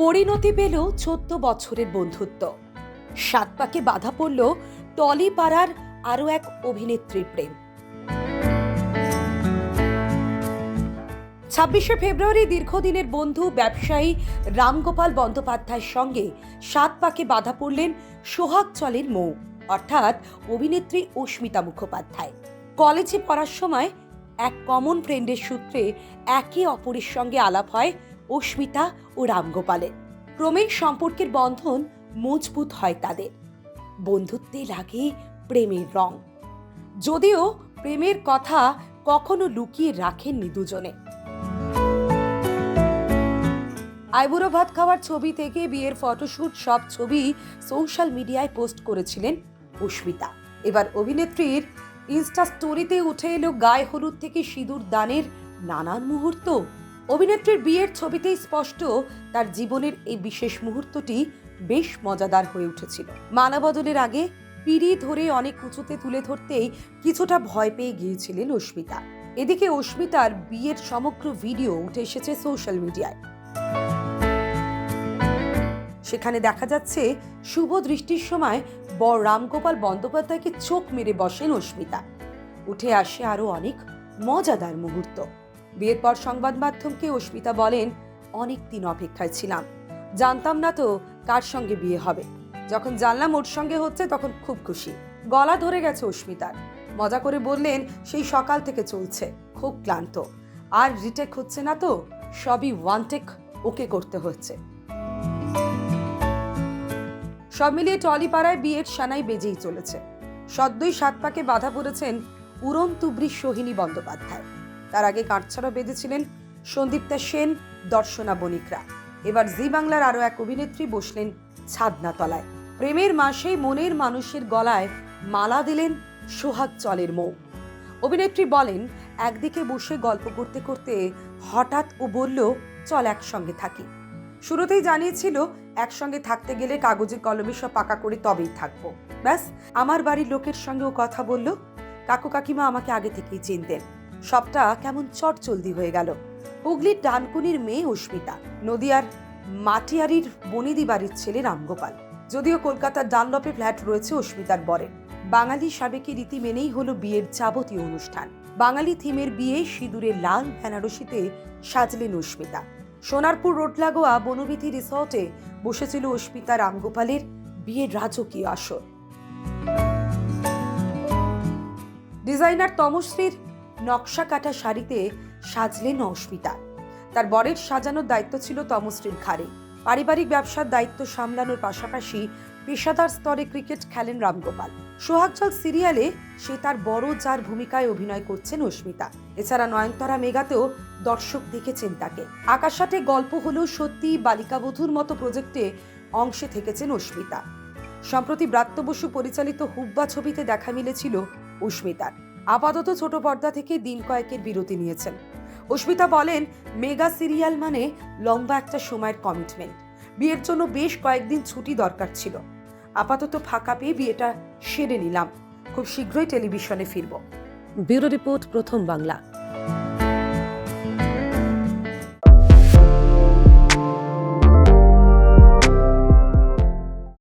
পরিণতি পেল ১৪ বছরের বন্ধুত্ব। সাত পাকে বাধা পড়ল টলিপাড়ার আরও এক অভিনেত্রীর প্রেম। ২৬শে ফেব্রুয়ারি দীর্ঘদিনের বন্ধু ব্যবসায়ী রামগোপাল বন্দ্যোপাধ্যায়ের সঙ্গে সাত পাকে বাধা পড়লেন সোহাগ চলের মৌ অর্থাৎ অভিনেত্রী অস্মিতা মুখোপাধ্যায়। কলেজে পড়ার সময় এক কমন ফ্রেন্ডের সূত্রে একে অপরের সঙ্গে আলাপ হয় অস্মিতা ও রামগোপালের। ক্রমেই সম্পর্কের বন্ধন মজবুত হয় তাদের। বন্ধুত্বে লাগে প্রেমের রং, যদিও প্রেমের কথা কখনো লুকিয়ে রাখেননি দুজনে। আইবুড়ো ভাত খাওয়ার ছবি থেকে বিয়ের ফটোশুট সব ছবি সোশ্যাল মিডিয়ায় পোস্ট করেছিলেন অস্মিতা। এবার অভিনেত্রীর ইনস্টা স্টোরিতে উঠে এলো গায়ে হলুদ থেকে সিঁদুর দানের নানান মুহূর্ত। অভিনেত্রীর বিয়ের ছবিতেই স্পষ্ট তার জীবনের এই বিশেষ মুহূর্তটি বেশ মজাদার হয়ে উঠেছিল। মালাবদলের আগে পিঁড়ি ধরে অনেক উঁচুতে তুলে ধরতেই কিছুটা ভয় পেয়ে গিয়েছিলেন অস্মিতা। এদিকে অস্মিতার বিয়ের সমগ্র ভিডিও উঠে এসেছে সোশ্যাল মিডিয়ায়। সেখানে দেখা যাচ্ছে শুভ দৃষ্টির সময় বর রামগোপাল বন্দ্যোপাধ্যায়কে চোখ মেরে বসেন অস্মিতা। উঠে আসে আরো অনেক মজাদার মুহূর্ত। বিয়ের পর সংবাদ মাধ্যমকে অস্মিতা বলেন, অনেক দিন অপেক্ষায় ছিলাম, জানতাম না তো কার সঙ্গে বিয়ে হবে। যখন জানলাম ওর সঙ্গে হচ্ছে তখন খুব খুশি। গলা ধরে গেছে অস্মিতার। মজা করে বললেন, সেই সকাল থেকে চলছে, খুব ক্লান্ত, আর রিটেক হচ্ছে না তো, সবই ওয়ান টেক ওকে করতে হচ্ছে। সব মিলিয়ে টলিপাড়ায় বিয়ের সানাই বেজেই চলেছে। সদ্যই সাত পাকে বাধা পড়েছেন উড়ন তুবড়ি সোহিনী বন্দ্যোপাধ্যায়। তার আগে কাটছাড়া বেঁধেছিলেন সন্দীপ্তা সেন, দর্শনা বণিকরা। এবার জি বাংলার আরো এক অভিনেত্রী বসলেন ছাদনা তলায়। প্রেমের মাসেই মনের মানুষের গলায় মালা দিলেন সোহাগ চলের মৌ। অভিনেত্রী বলেন, একদিকে বসে গল্প করতে করতে হঠাৎ ও বলল, চল একসঙ্গে থাকি। শুরুতেই জানিয়েছিল একসঙ্গে থাকতে গেলে কাগজে কলমে সব পাকা করে তবেই থাকবো। ব্যাস, আমার বাড়ির লোকের সঙ্গে ও কথা বলল। কাকু কাকিমা আমাকে আগে থেকেই চিনতেন। সবটা কেমন চটজলদি হয়ে গেল। হুগলির ডানকুনির মেয়ে অস্মিতা, নদিয়ার মাটিয়ারির বনিদি বাড়ির ছেলে রামগোপাল। যদিও কলকাতার ডানলপে ফ্ল্যাট রয়েছে অস্মিতার বরের। বাঙালি সাবেকি রীতি মেনেই হলো বিয়ের যাবতীয় অনুষ্ঠান। বাঙালি থিমের বিয়ে সিঁদুরের লাল বেনারসিতে সাজলেন অস্মিতা। সোনারপুর রোড লাগোয়া বনবিথি রিসর্টে বসেছিল অস্মিতা রামগোপালের বিয়ের রাজকীয় আসর। ডিজাইনার তমশ্রীর নকশা কাটা শাড়িতে সাজলেন অস্মিতা। তার বরের সাজানোর দায়িত্ব ছিল তমশ্রীর ঘাড়ে। পারিবারিক ব্যবসার দায়িত্ব সামলানোর পাশাপাশি পেশাদার স্তরে ক্রিকেট খেলেন রামগোপাল। সোহাগজল সিরিয়ালে সে তার বড় যার ভূমিকায় অভিনয় করছেন অস্মিতা। এছাড়া নয়নতারা মেগাতেও দর্শক দেখেছেন তাকে। আকাশাটে গল্প হলেও সত্যি বালিকাবধূর মতো প্রজেক্টে অংশে থেকেছেন অস্মিতা। সম্প্রতি ব্রাত্য বসু পরিচালিত হুব্বা ছবিতে দেখা মিলেছিল অস্মিতার। আপাতত ছোট পর্দা থেকে দিন কয়েকের বিরতি নিয়েছেন। অস্মিতা বলেন, মেগা সিরিয়াল মানে লম্বা একটা সময়ের কমিটমেন্ট। বিয়ের জন্য বেশ কয়েকদিন ছুটি দরকার ছিল। আপাতত ফাঁকা পেয়ে বিয়েটা সেরে নিলাম। খুব শীঘ্রই টেলিভিশনে ফিরব। ব্যুরো রিপোর্ট, প্রথম বাংলা।